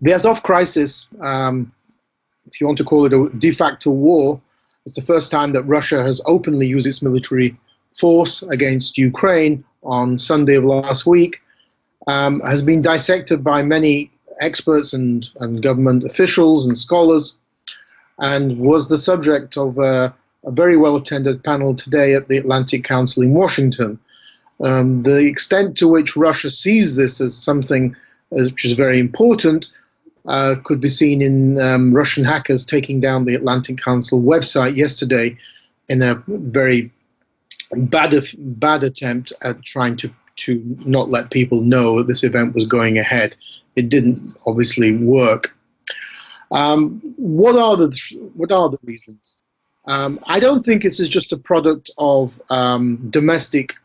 The Azov crisis, if you want to call it a de facto war, it's the first time that Russia has openly used its military force against Ukraine on Sunday of last week, has been dissected by many experts and government officials and scholars, and was the subject of a very well-attended panel today at the Atlantic Council in Washington. The extent to which Russia sees this as something which is very important could be seen in Russian hackers taking down the Atlantic Council website yesterday in a very bad attempt at trying to not let people know that this event was going ahead. It didn't obviously work. What are the reasons? I don't think this is just a product of domestic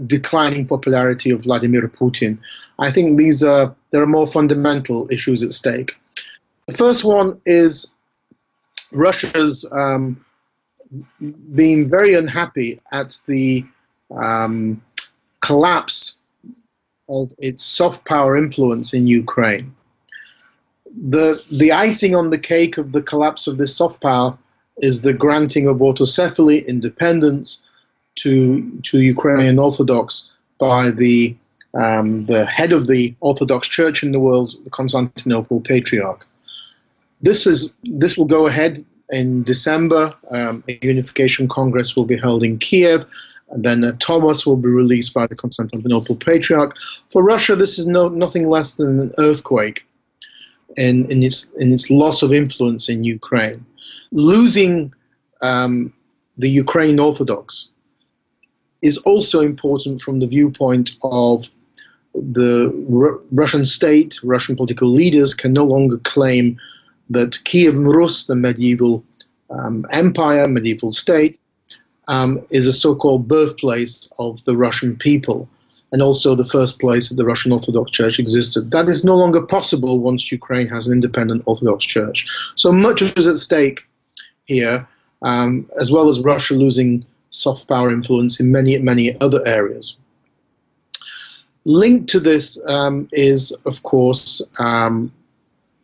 declining popularity of Vladimir Putin. I think there are more fundamental issues at stake. The first one is Russia's being very unhappy at the collapse of its soft power influence in Ukraine. The icing on the cake of the collapse of this soft power is the granting of autocephaly, independence, to Ukrainian Orthodox by the head of the Orthodox Church in the world, the Constantinople Patriarch. This will go ahead in December. A unification congress will be held in Kiev, and then a tomos will be released by the Constantinople Patriarch. For Russia, this is nothing less than an earthquake in its loss of influence in Ukraine. Losing the Ukrainian Orthodox is also important from the viewpoint of the Russian state. Russian political leaders can no longer claim that Kyivan Rus, the medieval empire, medieval state, is a so-called birthplace of the Russian people, and also the first place that the Russian Orthodox Church existed. That is no longer possible once Ukraine has an independent Orthodox Church. So much is at stake here, as well as Russia losing soft power influence in many other areas. Linked to this is, of course,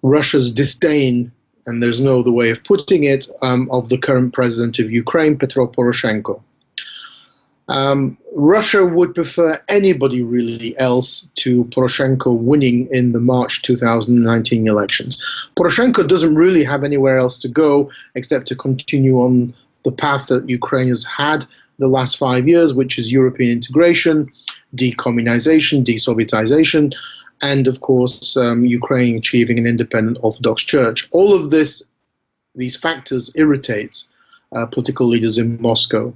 Russia's disdain, and there's no other way of putting it, of the current president of Ukraine, Petro Poroshenko. Russia would prefer anybody really else to Poroshenko winning in the March 2019 elections. Poroshenko doesn't really have anywhere else to go except to continue on the path that Ukraine has had the last 5 years, which is European integration, de-communization, de-sovietization, and of course Ukraine achieving an independent Orthodox Church. All of these factors irritates political leaders in Moscow.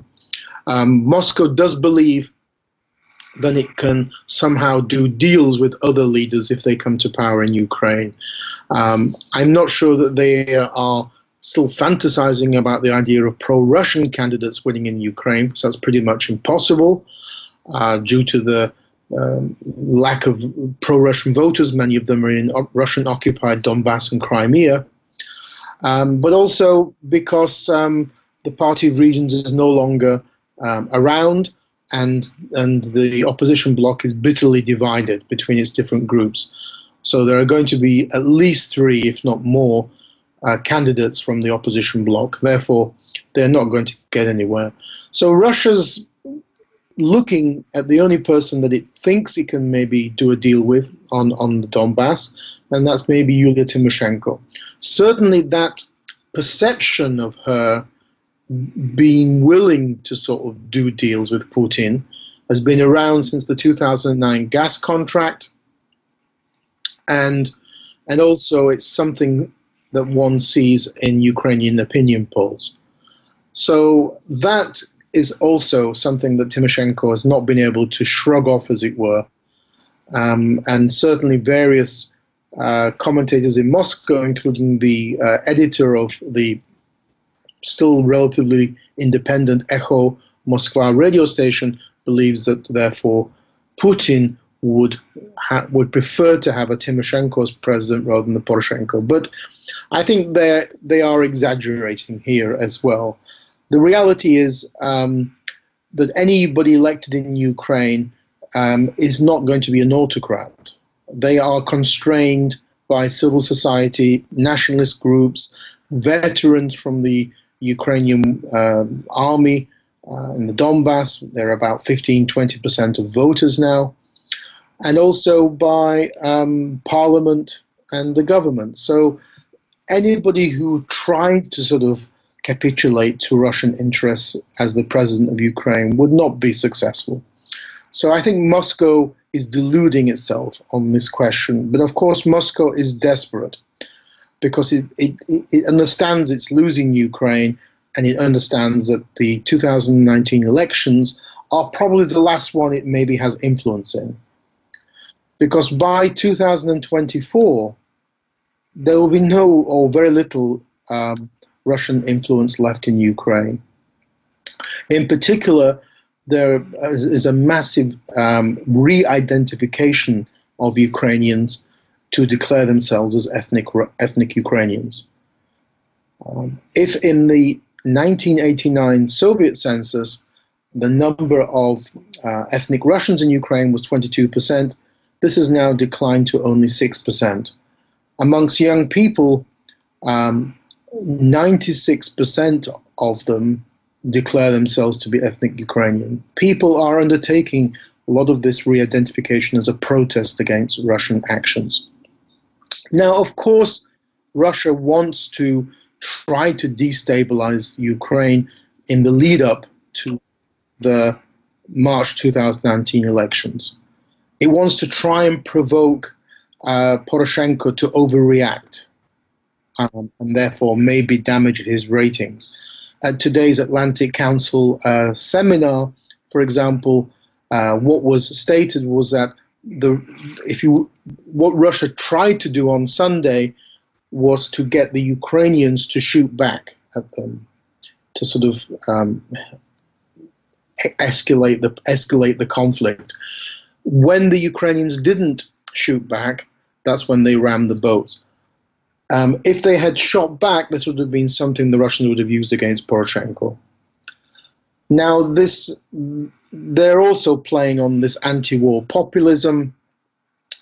Moscow does believe that it can somehow do deals with other leaders if they come to power in Ukraine. I'm not sure that they are still fantasizing about the idea of pro-Russian candidates winning in Ukraine, because that's pretty much impossible due to the lack of pro-Russian voters. Many of them are in Russian-occupied Donbas and Crimea, but also because the Party of Regions is no longer around, and the opposition bloc is bitterly divided between its different groups. So there are going to be at least 3, if not more, candidates from the opposition bloc. Therefore, they're not going to get anywhere. So Russia's looking at the only person that it thinks it can maybe do a deal with on the Donbas, and that's maybe Yulia Tymoshenko. Certainly that perception of her being willing to sort of do deals with Putin has been around since the 2009 gas contract, and also it's something that one sees in Ukrainian opinion polls. So that is also something that Tymoshenko has not been able to shrug off, as it were. And certainly various commentators in Moscow, including the editor of the still relatively independent Echo Moskva radio station, believes that therefore Putin would prefer to have a Tymoshenko as president rather than the Poroshenko. But I think they are exaggerating here as well. The reality is that anybody elected in Ukraine is not going to be an autocrat. They are constrained by civil society, nationalist groups, veterans from the Ukrainian army in the Donbas. They're about 15-20% of voters now. And also by parliament and the government. So anybody who tried to sort of capitulate to Russian interests as the president of Ukraine would not be successful. So I think Moscow is deluding itself on this question. But of course, Moscow is desperate because it understands it's losing Ukraine, and it understands that the 2019 elections are probably the last one it maybe has influence in. Because by 2024, there will be no or very little Russian influence left in Ukraine. In particular, there is a massive re-identification of Ukrainians to declare themselves as ethnic Ukrainians. If in the 1989 Soviet census, the number of ethnic Russians in Ukraine was 22%, this has now declined to only 6%. Amongst young people, 96% of them declare themselves to be ethnic Ukrainian. People are undertaking a lot of this re-identification as a protest against Russian actions. Now, of course, Russia wants to try to destabilize Ukraine in the lead-up to the March 2019 elections. It wants to try and provoke Poroshenko to overreact and therefore maybe damage his ratings. At today's Atlantic Council seminar, for example, what was stated was that what Russia tried to do on Sunday was to get the Ukrainians to shoot back at them, to sort of escalate the conflict. When the Ukrainians didn't shoot back, that's when they rammed the boats. If they had shot back, this would have been something the Russians would have used against Poroshenko. Now, they're also playing on this anti-war populism.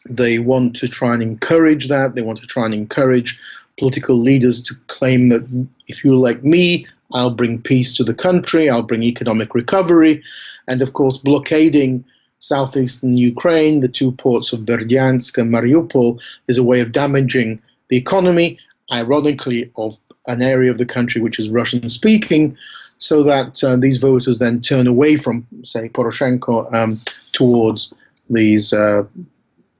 They want to try and encourage that. They want to try and encourage political leaders to claim that if you elect me, I'll bring peace to the country, I'll bring economic recovery, and of course blockading southeastern Ukraine, the two ports of Berdyansk and Mariupol, is a way of damaging the economy, ironically, of an area of the country which is Russian-speaking, so that these voters then turn away from, say, Poroshenko towards these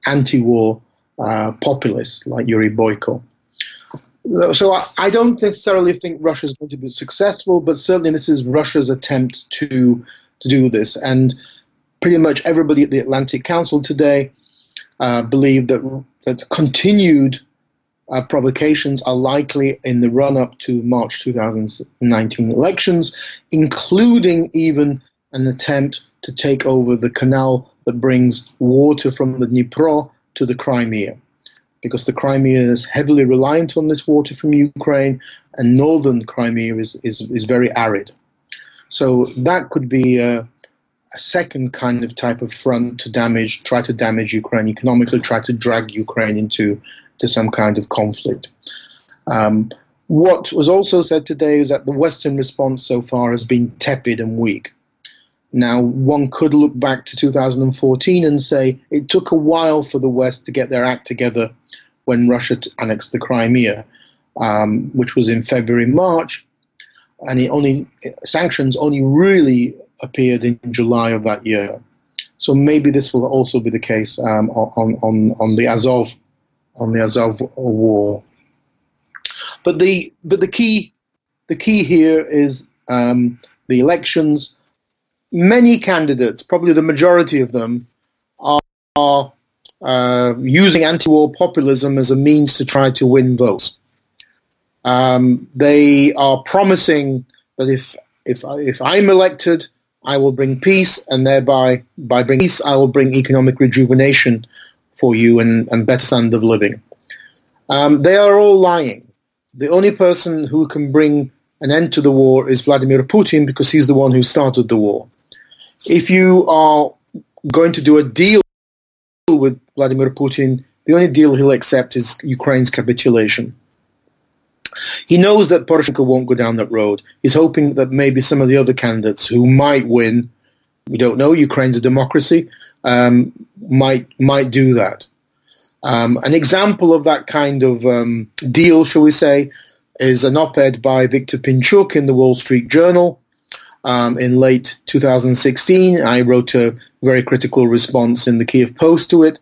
anti-war populists like Yuri Boyko. So I don't necessarily think Russia is going to be successful, but certainly this is Russia's attempt to do this. And pretty much everybody at the Atlantic Council today believe that continued provocations are likely in the run-up to March 2019 elections, including even an attempt to take over the canal that brings water from the Dnipro to the Crimea, because the Crimea is heavily reliant on this water from Ukraine, and northern Crimea is very arid. So that could be a second kind of type of front to try to damage Ukraine economically, try to drag Ukraine into some kind of conflict. What was also said today is that the Western response so far has been tepid and weak. Now, one could look back to 2014 and say it took a while for the West to get their act together when Russia annexed the Crimea, which was in February, March, and sanctions only really appeared in July of that year. So maybe this will also be the case on the Azov war. But the key here is the elections. Many candidates, probably the majority of them, are using anti-war populism as a means to try to win votes. They are promising that if I'm elected, I will bring peace, and thereby by bringing peace, I will bring economic rejuvenation for you and better standard of living. They are all lying. The only person who can bring an end to the war is Vladimir Putin, because he's the one who started the war. If you are going to do a deal with Vladimir Putin, The only deal he'll accept is Ukraine's capitulation. He knows that Poroshenko won't go down that road. He's hoping that maybe some of the other candidates who might win, we don't know, Ukraine's a democracy, might do that. An example of that kind of deal, shall we say, is an op-ed by Viktor Pinchuk in the Wall Street Journal in late 2016. I wrote a very critical response in the Kyiv Post to it.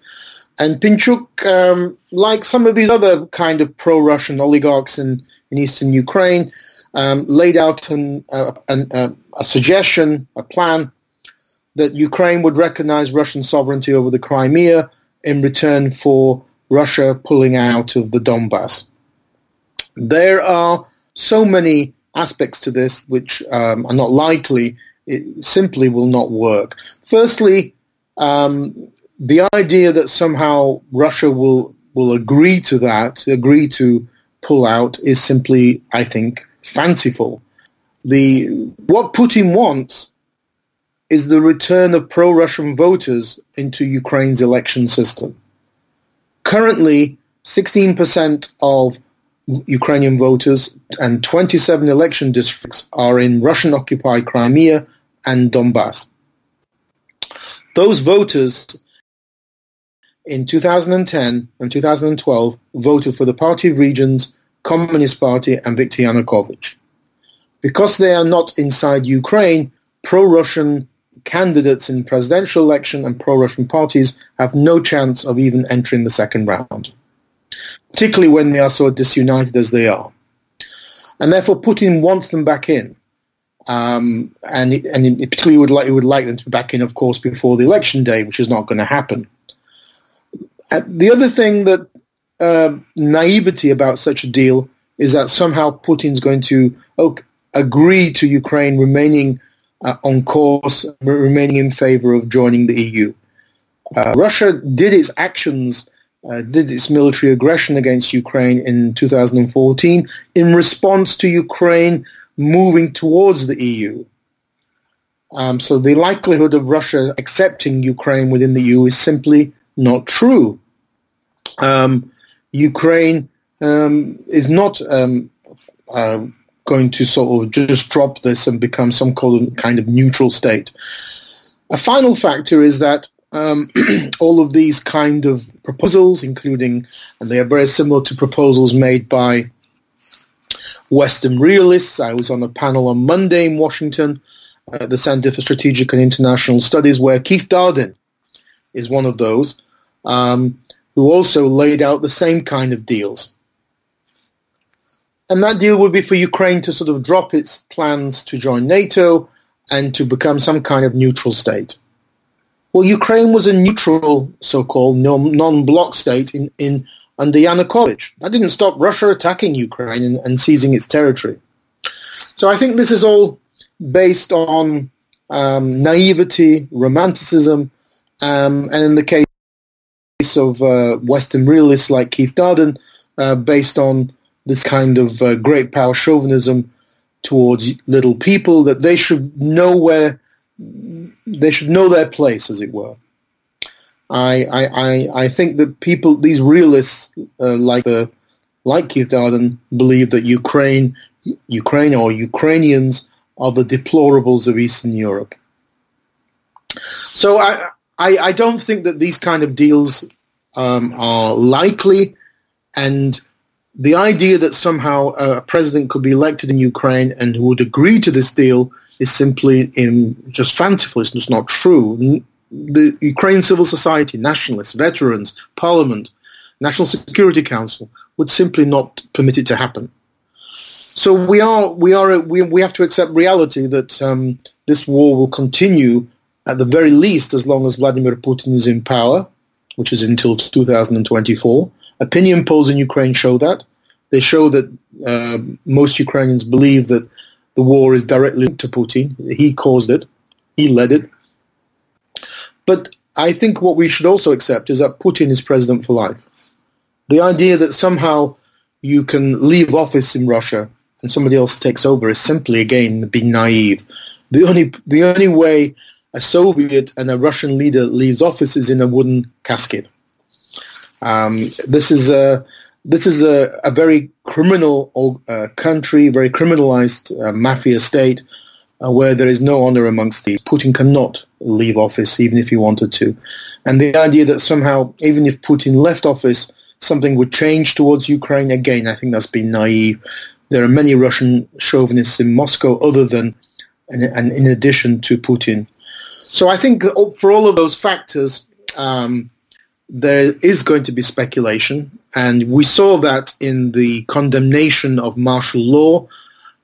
And Pinchuk, like some of these other kind of pro-Russian oligarchs in eastern Ukraine, laid out a suggestion, a plan, that Ukraine would recognize Russian sovereignty over the Crimea in return for Russia pulling out of the Donbas. There are so many aspects to this which are not likely. It simply will not work. Firstly, the idea that somehow Russia will agree to that, agree to pull out, is simply, I think, fanciful. What Putin wants is the return of pro-Russian voters into Ukraine's election system. Currently, 16% of Ukrainian voters and 27 election districts are in Russian-occupied Crimea and Donbas. Those voters in 2010 and 2012 voted for the Party of Regions, Communist Party, and Viktor Yanukovych. Because they are not inside Ukraine, pro-Russian candidates in presidential election and pro-Russian parties have no chance of even entering the second round, particularly when they are so disunited as they are. And therefore Putin wants them back in. And particularly he would like them to be back in, of course, before the election day, which is not going to happen. The other thing that naivety about such a deal is that somehow Putin's going to agree to Ukraine remaining on course, remaining in favor of joining the EU. Russia did its actions, did its military aggression against Ukraine in 2014 in response to Ukraine moving towards the EU. So the likelihood of Russia accepting Ukraine within the EU is simply not true. Ukraine is not going to sort of just drop this and become some kind of neutral state. A final factor is that all of these kind of proposals, including, and they are very similar to proposals made by Western realists. I was on a panel on Monday in Washington at the Center for Strategic and International Studies, where Keith Darden is one of those, who also laid out the same kind of deals. And that deal would be for Ukraine to sort of drop its plans to join NATO and to become some kind of neutral state. Well, Ukraine was a neutral, so-called non-bloc state under Yanukovych. That didn't stop Russia attacking Ukraine and seizing its territory. So I think this is all based on naivety, romanticism, and in the case of Western realists like Keith Darden, based on this kind of great power chauvinism towards little people, that they should know their place, as it were. I think that people, these realists like Keith Darden, believe that Ukraine or Ukrainians are the deplorables of Eastern Europe. So I don't think that these kind of deals are likely, and the idea that somehow a president could be elected in Ukraine and who would agree to this deal is simply just fanciful. It's just not true. The Ukrainian civil society, nationalists, veterans, parliament, National Security Council would simply not permit it to happen. So we have to accept reality that this war will continue at the very least as long as Vladimir Putin is in power, which is until 2024. Opinion polls in Ukraine show that. They show that most Ukrainians believe that the war is directly linked to Putin. He caused it. He led it. But I think what we should also accept is that Putin is president for life. The idea that somehow you can leave office in Russia and somebody else takes over is simply, again, being naive. The only way a Soviet and a Russian leader leaves office is in a wooden casket. This is a very criminal country, very criminalized mafia state, where there is no honor amongst these. Putin cannot leave office even if he wanted to. And the idea that somehow, even if Putin left office, something would change towards Ukraine, again, I think that's been naive. There are many Russian chauvinists in Moscow other than, and in addition to Putin. So I think that for all of those factors, there is going to be speculation. And we saw that in the condemnation of martial law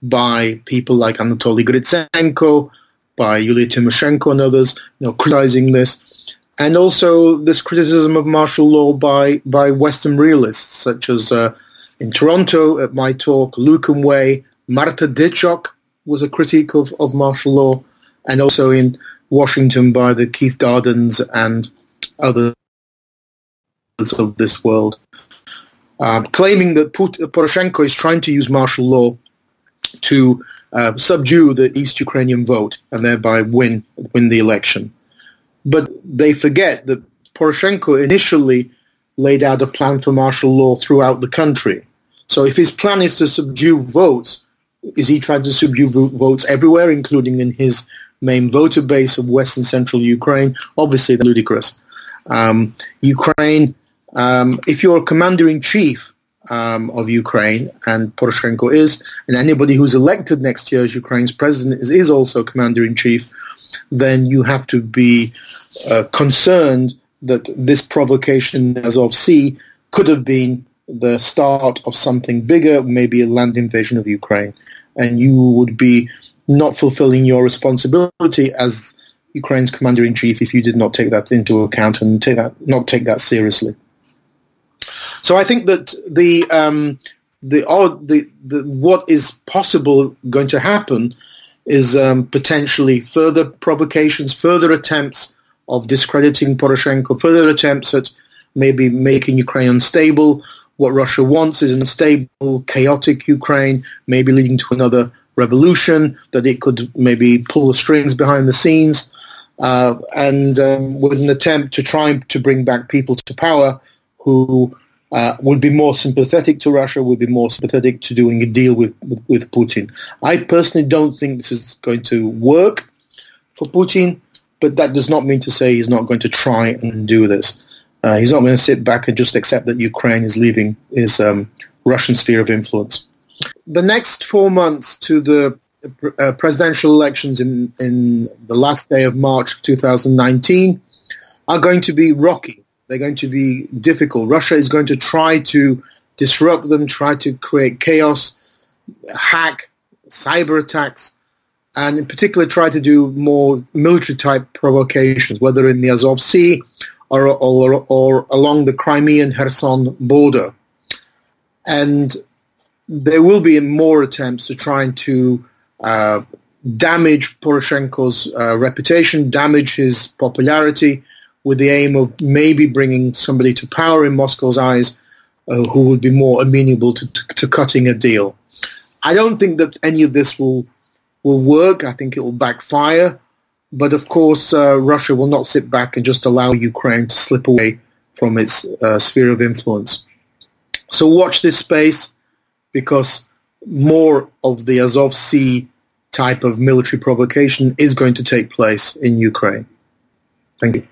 by people like Anatoly Gritsenko, by Yulia Tymoshenko and others, criticizing this. And also this criticism of martial law by Western realists, such as in Toronto at my talk, Lucan Way, Marta Dechok was a critique of martial law, and also in Washington by the Keith Dardens and others of this world, claiming that Poroshenko is trying to use martial law to subdue the East Ukrainian vote and thereby win the election. But they forget that Poroshenko initially laid out a plan for martial law throughout the country. So if his plan is to subdue votes, is he trying to subdue votes everywhere, including in his main voter base of West and Central Ukraine? Obviously, that's ludicrous. Ukraine, if you're a commander-in-chief of Ukraine, and Poroshenko is, and anybody who's elected next year as Ukraine's president is also commander-in-chief, then you have to be concerned that this provocation in Azov Sea could have been the start of something bigger, maybe a land invasion of Ukraine. And you would be not fulfilling your responsibility as Ukraine's commander-in-chief if you did not take that into account and not take that seriously. So I think that what is possible going to happen is potentially further provocations, further attempts of discrediting Poroshenko, further attempts at maybe making Ukraine unstable. What Russia wants is an unstable, chaotic Ukraine, maybe leading to another revolution, that it could maybe pull the strings behind the scenes, and with an attempt to try to bring back people to power who would be more sympathetic to Russia, would be more sympathetic to doing a deal with Putin. I personally don't think this is going to work for Putin, but that does not mean to say he's not going to try and do this. He's not going to sit back and just accept that Ukraine is leaving his Russian sphere of influence. The next 4 months to the presidential elections in the last day of March 2019 are going to be rocky. They're going to be difficult. Russia is going to try to disrupt them, try to create chaos, hack, cyber attacks, and in particular try to do more military-type provocations, whether in the Azov Sea or along the Crimean Kherson border. And there will be more attempts to try to damage Poroshenko's reputation, damage his popularity, with the aim of maybe bringing somebody to power in Moscow's eyes who would be more amenable to cutting a deal. I don't think that any of this will work. I think it will backfire. But of course, Russia will not sit back and just allow Ukraine to slip away from its sphere of influence. So watch this space, because more of the Azov Sea type of military provocation is going to take place in Ukraine. Thank you.